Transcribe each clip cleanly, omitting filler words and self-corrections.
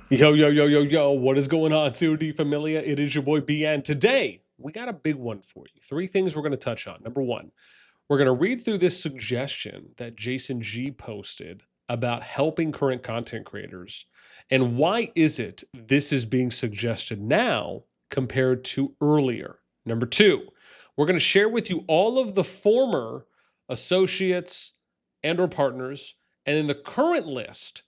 Yo, yo, yo, yo, yo, what is going on, CoD Familia? It is your boy BN. Today, we got a big one for you. Three things we're going to touch on. Number one, we're going to read through this suggestion that Jasongee posted about helping current content creators. And why is it this is being suggested now compared to earlier? Number two, we're going to share with you all of the former associates and or partners, and then the current list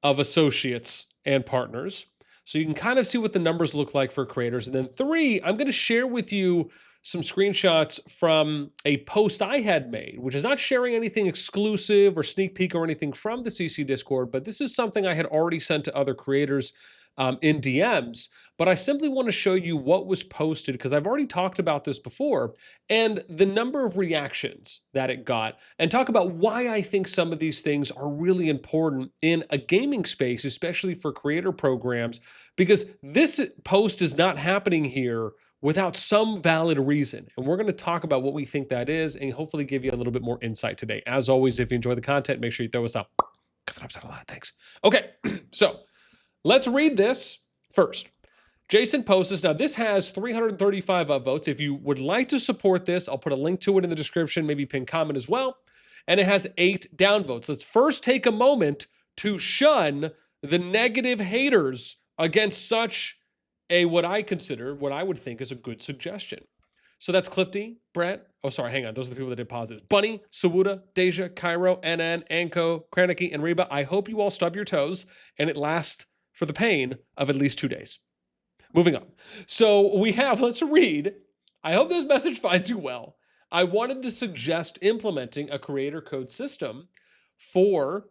of associates and partners. So you can kind of see what the numbers look like for creators. And then three, I'm going to share with you some screenshots from a post I had made, which is not sharing anything exclusive or sneak peek or anything from the CC Discord, but this is something I had already sent to other creators in DMs. But I simply want to show you what was posted because I've already talked about this before and the number of reactions that it got, and talk about why I think some of these things are really important in a gaming space, especially for creator programs, because this post is not happening here without some valid reason. And we're going to talk about what we think that is and hopefully give you a little bit more insight today. As always, if you enjoy the content, make sure you throw us up because it helps out a lot. Thanks. Okay, so let's read this first. Jason posts this. Now, this has 335 upvotes. If you would like to support this, I'll put a link to it in the description, maybe pin comment as well. And it has 8 downvotes. Let's first take a moment to shun the negative haters against such a what I consider, what I would think is a good suggestion. So that's Clifty, Brett. Oh, sorry, hang on. Those are the people that did positives. Bunny, Sawuda, Deja, Cairo, NN, Anko, Kraniki, and Reba. I hope you all stub your toes and it lasts for the pain of at least 2 days. Moving on. So we have, let's read. I hope this message finds you well. I wanted to suggest implementing a creator code system for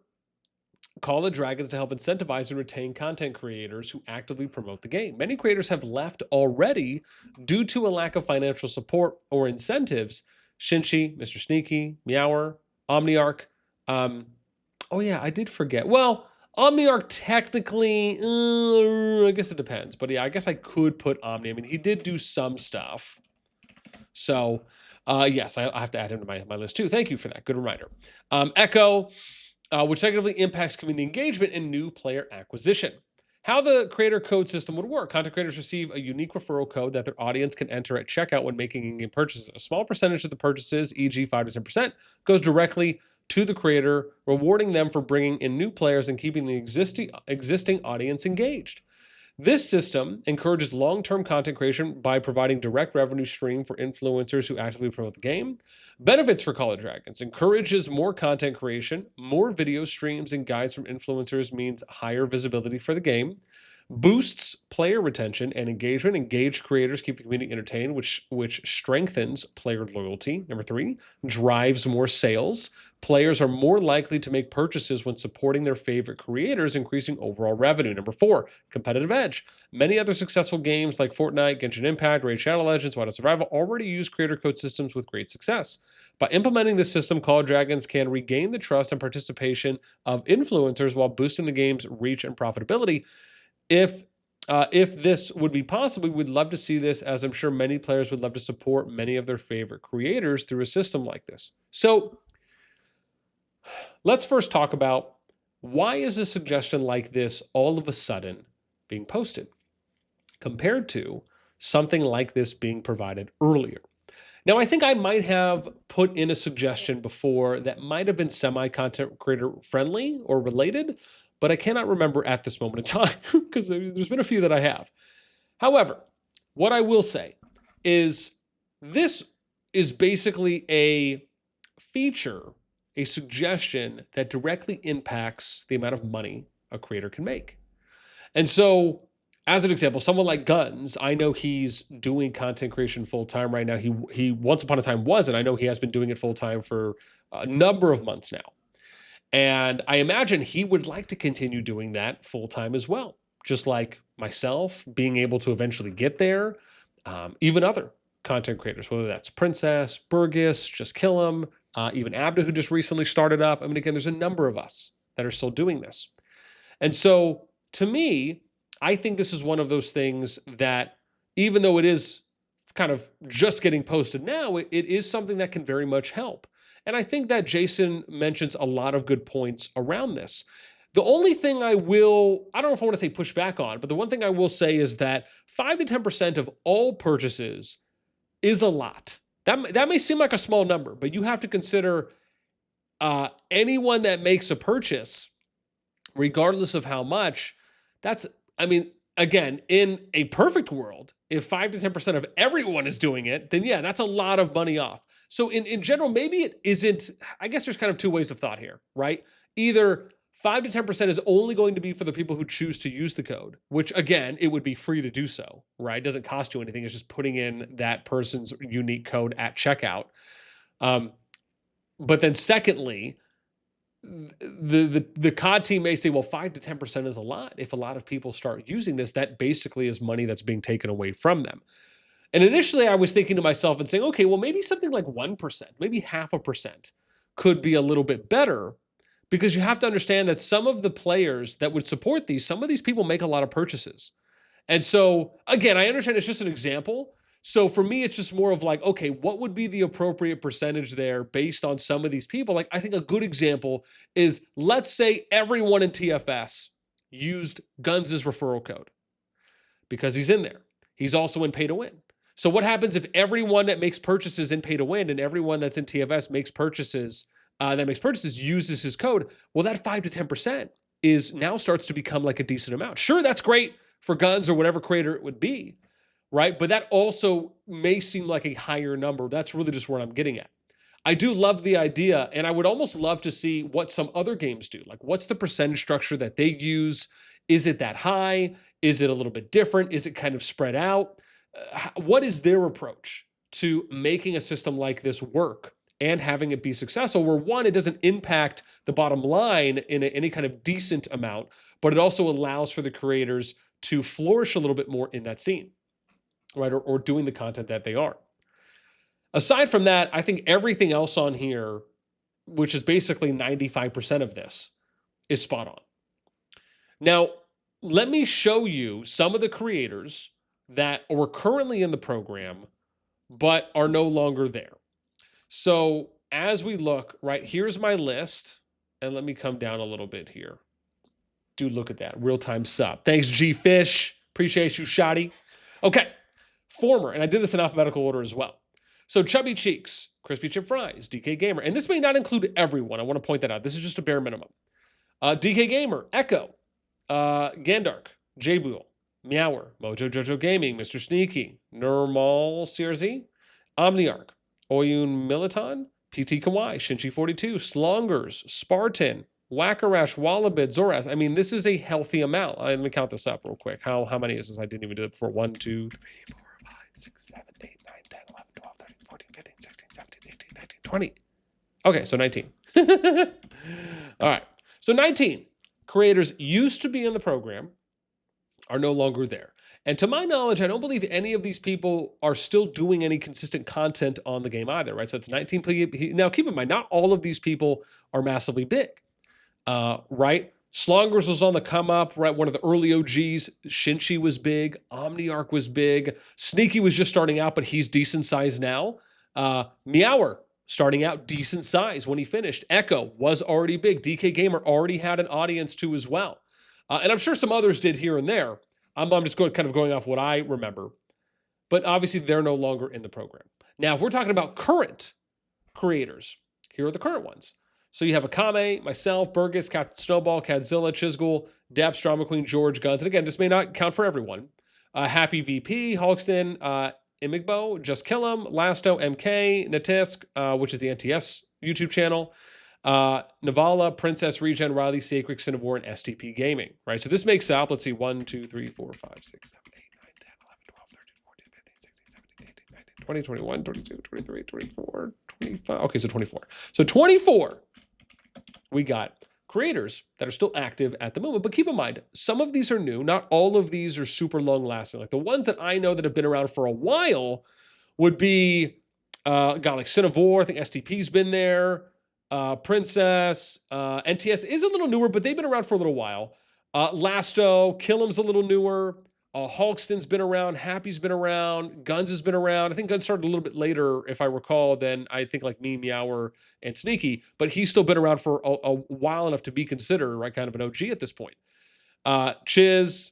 CallofDragons to help incentivize and retain content creators who actively promote the game. Many creators have left already due to a lack of financial support or incentives. Shinchi, Mr. Sneaky, Meower, Omniarch. Oh yeah, I did forget. Well, Omniarch technically, I guess it depends. But yeah, I guess I could put Omni. I mean, he did do some stuff. So yes, I have to add him to my list too. Thank you for that. Good reminder. Echo, which negatively impacts community engagement and new player acquisition. How the creator code system would work. Content creators receive a unique referral code that their audience can enter at checkout when making in-game purchases. A small percentage of the purchases, e.g. 5 to 10%, goes directly to the creator, rewarding them for bringing in new players and keeping the existing audience engaged. This system encourages long-term content creation by providing direct revenue stream for influencers who actively promote the game. Benefits for CallofDragons: encourages more content creation, more video streams and guides from influencers means higher visibility for the game. Boosts player retention and engagement. Engaged creators keep the community entertained, which strengthens player loyalty. Number 3, drives more sales. Players are more likely to make purchases when supporting their favorite creators, increasing overall revenue. Number 4, competitive edge. Many other successful games like Fortnite, Genshin Impact, Raid Shadow Legends, Wild Survival already use creator code systems with great success. By implementing this system, CallofDragons can regain the trust and participation of influencers while boosting the game's reach and profitability. If this would be possible, we would love to see this, as I'm sure many players would love to support many of their favorite creators through a system like this. So let's first talk about why is a suggestion like this all of a sudden being posted compared to something like this being provided earlier. Now, I think I might have put in a suggestion before that might have been semi-content creator friendly or related, but I cannot remember at this moment in time because there's been a few that I have. However, what I will say is this is basically a feature, a suggestion that directly impacts the amount of money a creator can make. And so, as an example, someone like Guns, I know he's doing content creation full-time right now. He once upon a time wasn't. I know he has been doing it full-time for a number of months now. And I imagine he would like to continue doing that full-time as well, just like myself, being able to eventually get there. Even other content creators, whether that's Princess, Burgess, Just Kill Him, even Abda, who just recently started up. I mean, again, there's a number of us that are still doing this. And so, to me, I think this is one of those things that, even though it is kind of just getting posted now, it is something that can very much help. And I think that Jason mentions a lot of good points around this. The only thing I don't know if I want to say push back on, but the one thing I will say is that 5 to 10% of all purchases is a lot. That may seem like a small number, but you have to consider anyone that makes a purchase, regardless of how much, again, in a perfect world, if 5 to 10% of everyone is doing it, then yeah, that's a lot of money off. So in general, maybe it isn't. I guess there's kind of two ways of thought here, right? Either 5 to 10% is only going to be for the people who choose to use the code, which again, it would be free to do so, right? It doesn't cost you anything. It's just putting in that person's unique code at checkout. But then secondly, the COD team may say, well, 5 to 10% is a lot. If a lot of people start using this, that basically is money that's being taken away from them. And initially I was thinking to myself and saying, okay, well, maybe something like 1%, maybe 0.5% could be a little bit better, because you have to understand that some of the players that would support these, some of these people make a lot of purchases. And so again, I understand it's just an example. So for me, it's just more of like, okay, what would be the appropriate percentage there based on some of these people? Like, I think a good example is, let's say everyone in TFS used Guns' referral code because he's in there. He's also in pay to win. So what happens if everyone that makes purchases in pay to win and everyone that's in TFS makes purchases uses his code? Well, that 5 to 10% now starts to become like a decent amount. Sure, that's great for Guns or whatever creator it would be, right? But that also may seem like a higher number. That's really just where I'm getting at. I do love the idea, and I would almost love to see what some other games do. Like, what's the percentage structure that they use? Is it that high? Is it a little bit different? Is it kind of spread out? What is their approach to making a system like this work and having it be successful, where one, it doesn't impact the bottom line in any kind of decent amount, but it also allows for the creators to flourish a little bit more in that scene, right? Or doing the content that they are. Aside from that, I think everything else on here, which is basically 95% of this, is spot on. Now, let me show you some of the creators that were currently in the program, but are no longer there. So as we look, right, here's my list. And let me come down a little bit here. Dude, look at that. Real-time sub. Thanks, G-Fish. Appreciate you, Shoddy. Okay. Former, and I did this in alphabetical order as well. So Chubby Cheeks, Crispy Chip Fries, DK Gamer. And this may not include everyone. I want to point that out. This is just a bare minimum. DK Gamer, Echo, Gandark, J-Bool, Meower, Mojo Jojo Gaming, Mr. Sneaky, Normal CRZ, Omniarch, Oyun Militon, PT Kawai, Shinchi42, Slongers, Spartan, Wackarash, Wallabid, Zoras. I mean, this is a healthy amount. Let me count this up real quick. How many is this? I didn't even do it before. 1, 2, 3, 4, 5, 6, 7, 8, 9, 10, 11, 12, 13, 14, 15, 16, 17, 18, 19, 20. Okay, so 19. All right. So 19 creators used to be in the program, are no longer there. And to my knowledge, I don't believe any of these people are still doing any consistent content on the game either, right? So it's 19 people. Now, keep in mind, not all of these people are massively big, right? Slongers was on the come up, right? One of the early OGs. Shinchi was big. Omniarch was big. Sneaky was just starting out, but he's decent size now. Meower, starting out decent size when he finished. Echo was already big. DK Gamer already had an audience too as well. And I'm sure some others did here and there. I'm just going off what I remember. But obviously, they're no longer in the program. Now, if we're talking about current creators, here are the current ones. So you have Akame, myself, Burgess, Captain Snowball, Cadzilla, Chisgul, Deps, Drama Queen, George, Guns. And again, this may not count for everyone. Happy VP, Hulkston, Imigbo, Just Kill 'Em, Lasto, MK, Natisk, which is the NTS YouTube channel, Navala, Princess Regen, Riley, Sacred, Sin of War, and STP Gaming, right? So this makes up, let's see, 1, 2, 3, 4, 5, 6, 7, 8, 9, 10, 11, 12, 13, 14, 15, 16, 17, 18, 19, 20, 21, 22, 23, 24, 25. Okay, so 24. So 24, we got creators that are still active at the moment. But keep in mind, some of these are new. Not all of these are super long lasting. Like the ones that I know that have been around for a while would be, like Sin of War. I think STP's been there. Princess, NTS is a little newer, but they've been around for a little while. Lasto, Killam's a little newer. Halkston's been around, Happy's been around, Guns has been around. I think Guns started a little bit later, if I recall, than I think like me, Meower, and Sneaky, but he's still been around for a while enough to be considered, right, kind of an OG at this point. Chiz,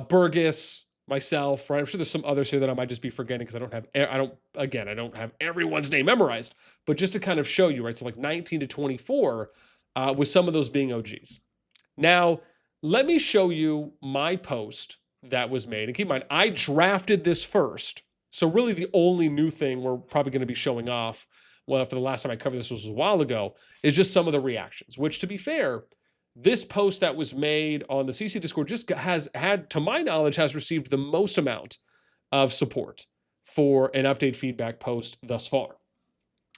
Burgess, myself, right? I'm sure there's some others here that I might just be forgetting because I don't have everyone's name memorized, but just to kind of show you, right? So like 19 to 24, with some of those being OGs. Now, let me show you my post that was made. And keep in mind, I drafted this first. So really the only new thing we're probably going to be showing off, well, for the last time I covered this was a while ago, is just some of the reactions, which to be fair, this post that was made on the CC Discord just has had, to my knowledge, has received the most amount of support for an update feedback post thus far.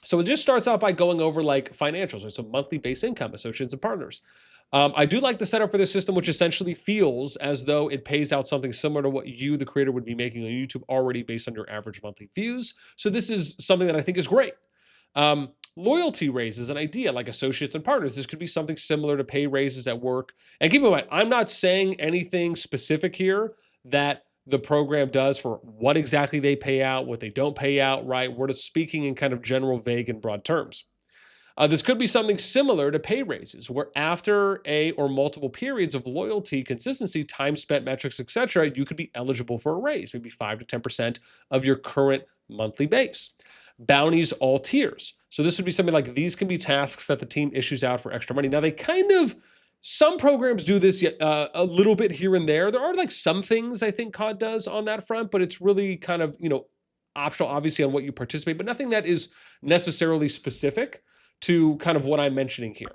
So it just starts out by going over like financials, right? So monthly base income, associates and partners. I do like the setup for this system, which essentially feels as though it pays out something similar to what you, the creator, would be making on YouTube already based on your average monthly views. So this is something that I think is great. Loyalty raises an idea like associates and partners. This could be something similar to pay raises at work. And keep in mind, I'm not saying anything specific here that the program does for what exactly they pay out, what they don't pay out, right? We're just speaking in kind of general, vague, and broad terms. This could be something similar to pay raises, where after a or multiple periods of loyalty, consistency, time spent metrics, etc., you could be eligible for a raise, maybe 5 to 10% of your current monthly base. Bounties, all tiers. So this would be something like these can be tasks that the team issues out for extra money. Now they kind of, some programs do this yet a little bit here and there. There are like some things I think COD does on that front, but it's really kind of, optional, obviously, on what you participate, but nothing that is necessarily specific to kind of what I'm mentioning here.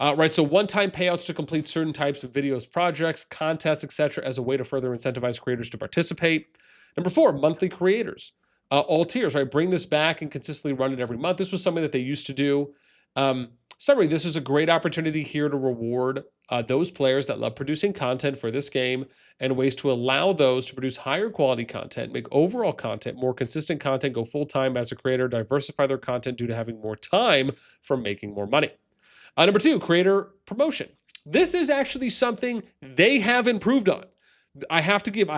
Right, so one-time payouts to complete certain types of videos, projects, contests, etc., as a way to further incentivize creators to participate. Number 4, monthly creators. All tiers, right? Bring this back and consistently run it every month. This was something that they used to do. Summary, this is a great opportunity here to reward those players that love producing content for this game and ways to allow those to produce higher quality content, make overall content, more consistent content, go full-time as a creator, diversify their content due to having more time from making more money. Number 2, creator promotion. This is actually something they have improved on. I have to give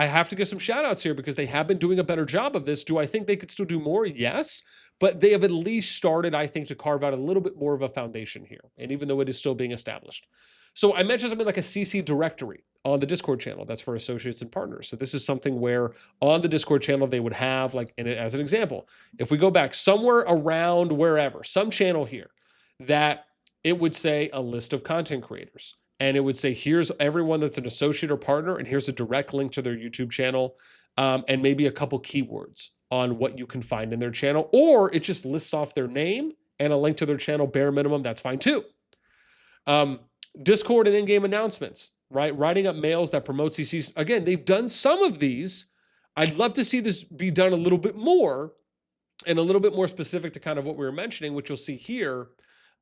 some shout outs here because they have been doing a better job of this. Do I think they could still do more? Yes. But they have at least started, I think, to carve out a little bit more of a foundation here. And even though it is still being established. So I mentioned something like a CC directory on the Discord channel. That's for associates and partners. So this is something where on the Discord channel, they would have, like, as an example, if we go back somewhere around wherever, some channel here, that it would say a list of content creators. And it would say, here's everyone that's an associate or partner, and here's a direct link to their YouTube channel, and maybe a couple keywords on what you can find in their channel. Or it just lists off their name and a link to their channel, bare minimum, that's fine too. Discord and in-game announcements, right? Writing up mails that promote CCs. Again, they've done some of these. I'd love to see this be done a little bit more and a little bit more specific to kind of what we were mentioning, which you'll see here.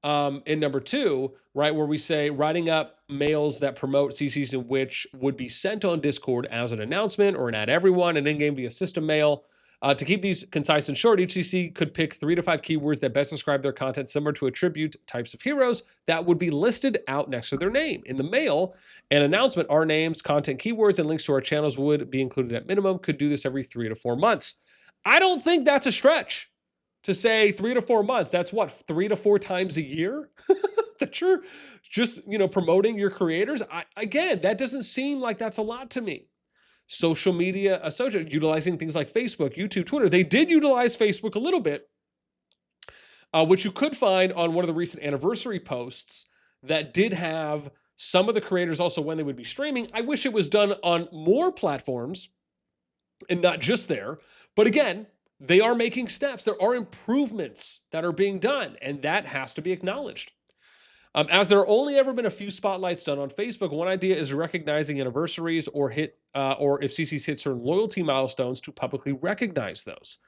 In number 2, right, where we say writing up mails that promote CCs in which would be sent on Discord as an announcement or an at everyone and in-game via system mail. To keep these concise and short, each CC could pick 3 to 5 keywords that best describe their content, similar to attribute types of heroes that would be listed out next to their name. In the mail, an announcement, our names, content keywords, and links to our channels would be included at minimum. Could do this every 3 to 4 months. I don't think that's a stretch. To say 3 to 4 months, that's what, 3 to 4 times a year that you're just, promoting your creators. Again, that doesn't seem like that's a lot to me. Social media associated, utilizing things like Facebook, YouTube, Twitter. They did utilize Facebook a little bit, which you could find on one of the recent anniversary posts that did have some of the creators also when they would be streaming. I wish it was done on more platforms and not just there. But again, they are making steps. There are improvements that are being done, and that has to be acknowledged. As there are only ever been a few spotlights done on Facebook, one idea is recognizing anniversaries or if CCs hit certain loyalty milestones to publicly recognize those.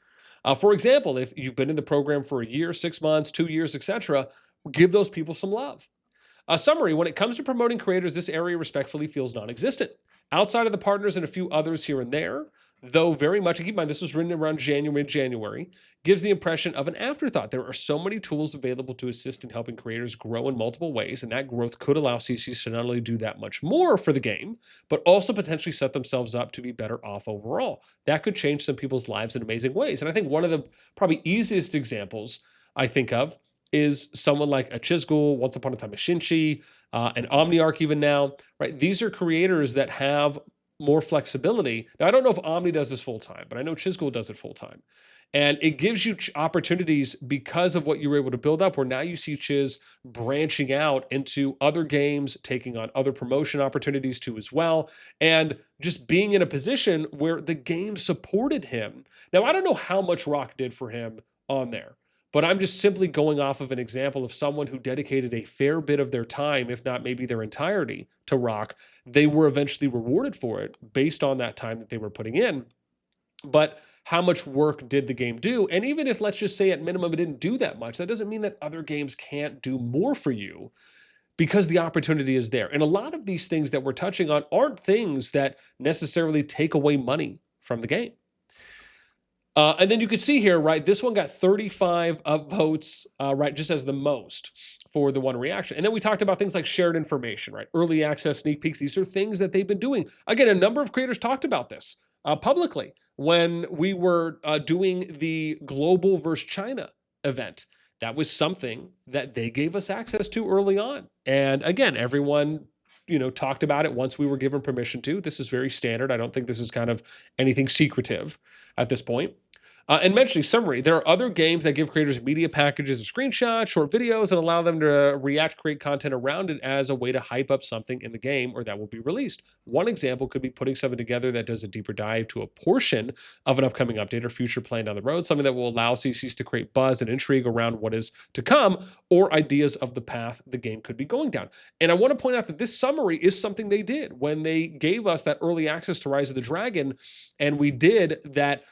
For example, if you've been in the program for a year, 6 months, 2 years, etc., give those people some love. A summary, when it comes to promoting creators, this area respectfully feels non-existent. Outside of the partners and a few others here and there, though very much, and keep in mind, this was written around January, gives the impression of an afterthought. There are so many tools available to assist in helping creators grow in multiple ways, and that growth could allow CCs to not only do that much more for the game, but also potentially set themselves up to be better off overall. That could change some people's lives in amazing ways. And I think one of the probably easiest examples I think of is someone like a Chisgul, Once Upon a Time a Shinchi, an Omniarch even now, right? These are creators that have more flexibility. Now, I don't know if Omni does this full time, but I know Chisgul does it full time. And it gives you opportunities because of what you were able to build up, where now you see Chiz branching out into other games, taking on other promotion opportunities too as well, and just being in a position where the game supported him. Now, I don't know how much Rock did for him on there, but I'm just simply going off of an example of someone who dedicated a fair bit of their time, if not maybe their entirety, to Rock. They were eventually rewarded for it based on that time that they were putting in. But how much work did the game do? And even if, let's just say at minimum, it didn't do that much, that doesn't mean that other games can't do more for you because the opportunity is there. And a lot of these things that we're touching on aren't things that necessarily take away money from the game. And then you could see here, right, this one got 35 votes, right, just as the most for the one reaction. And then we talked about things like shared information, right, early access, sneak peeks. These are things that they've been doing. Again, a number of creators talked about this publicly when we were doing the global versus China event. That was something that they gave us access to early on. And again, everyone, talked about it once we were given permission to. This is very standard. I don't think this is kind of anything secretive at this point. And mentioning summary, there are other games that give creators media packages of screenshots, short videos, and allow them to react, create content around it as a way to hype up something in the game or that will be released. One example could be putting something together that does a deeper dive to a portion of an upcoming update or future plan down the road, something that will allow CCs to create buzz and intrigue around what is to come or ideas of the path the game could be going down. And I want to point out that this summary is something they did when they gave us that early access to Rise of the Dragon, and we did that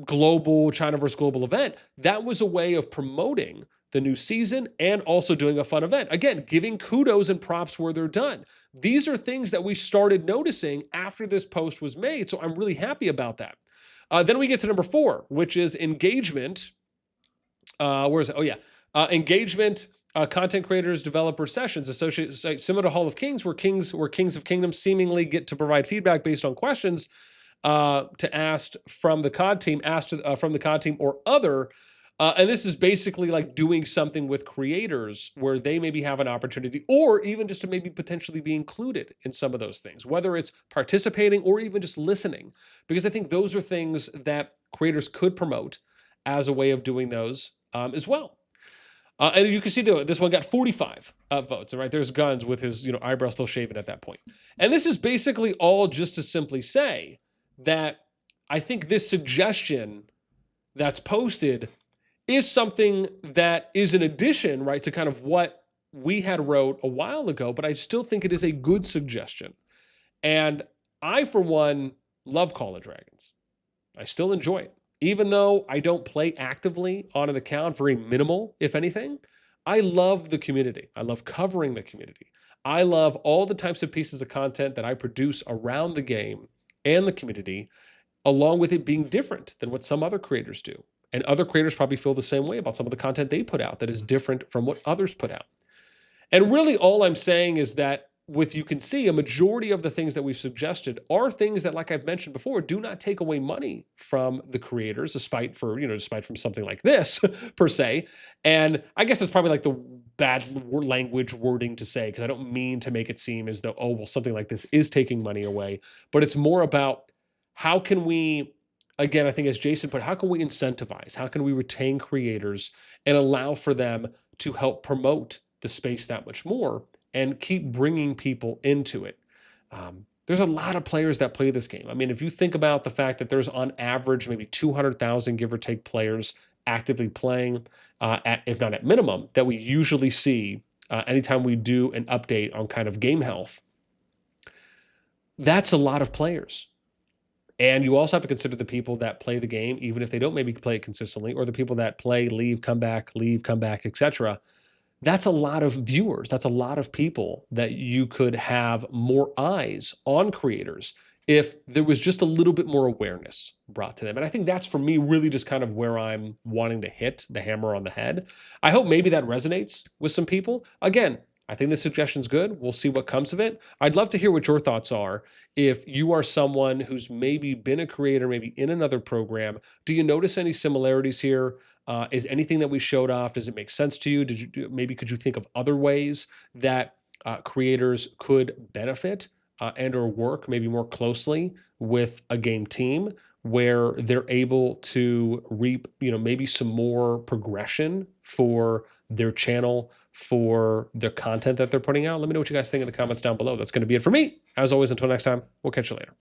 global China versus global event. That was a way of promoting the new season and also doing a fun event. Again, giving kudos and props where they're done. These are things that we started noticing after this post was made, so I'm really happy about that. Then we get to number 4, which is engagement. Where is it? Oh, yeah. Engagement, content creators, developer sessions, associated, similar to Hall of Kings, where kings of kingdoms seemingly get to provide feedback based on questions to asked from the COD team, from the COD team or other. And this is basically like doing something with creators where they maybe have an opportunity or even just to maybe potentially be included in some of those things, whether it's participating or even just listening, because I think those are things that creators could promote as a way of doing those as well. And you can see this one got 45 votes. And right, there's Guns with his eyebrow still shaven at that point. And this is basically all just to simply say that I think this suggestion that's posted is something that is an addition, right, to kind of what we had wrote a while ago, but I still think it is a good suggestion. And I, for one, love Call of Dragons. I still enjoy it. Even though I don't play actively on an account, very minimal, if anything, I love the community. I love covering the community. I love all the types of pieces of content that I produce around the game and the community, along with it being different than what some other creators do. And other creators probably feel the same way about some of the content they put out that is different from what others put out. And really all I'm saying is that you can see a majority of the things that we've suggested are things that, like I've mentioned before, do not take away money from the creators, despite from something like this per se. And I guess that's probably like the bad language wording to say, because I don't mean to make it seem as though, something like this is taking money away, but it's more about how can we, again, I think as Jason put, how can we incentivize? How can we retain creators and allow for them to help promote the space that much more and keep bringing people into it? There's a lot of players that play this game. I mean, if you think about the fact that there's on average maybe 200,000 give or take players actively playing, if not at minimum, that we usually see anytime we do an update on kind of game health, that's a lot of players. And you also have to consider the people that play the game, even if they don't maybe play it consistently, or the people that play, leave, come back, etc. That's a lot of viewers. That's a lot of people that you could have more eyes on creators if there was just a little bit more awareness brought to them. And I think that's, for me, really just kind of where I'm wanting to hit the hammer on the head. I hope maybe that resonates with some people. Again, I think the suggestion's good. We'll see what comes of it. I'd love to hear what your thoughts are. If you are someone who's maybe been a creator, maybe in another program, do you notice any similarities here? Is anything that we showed off, does it make sense to you? Could you think of other ways that creators could benefit and or work maybe more closely with a game team where they're able to reap, maybe some more progression for their channel, for their content that they're putting out? Let me know what you guys think in the comments down below. That's going to be it for me. As always, until next time, we'll catch you later.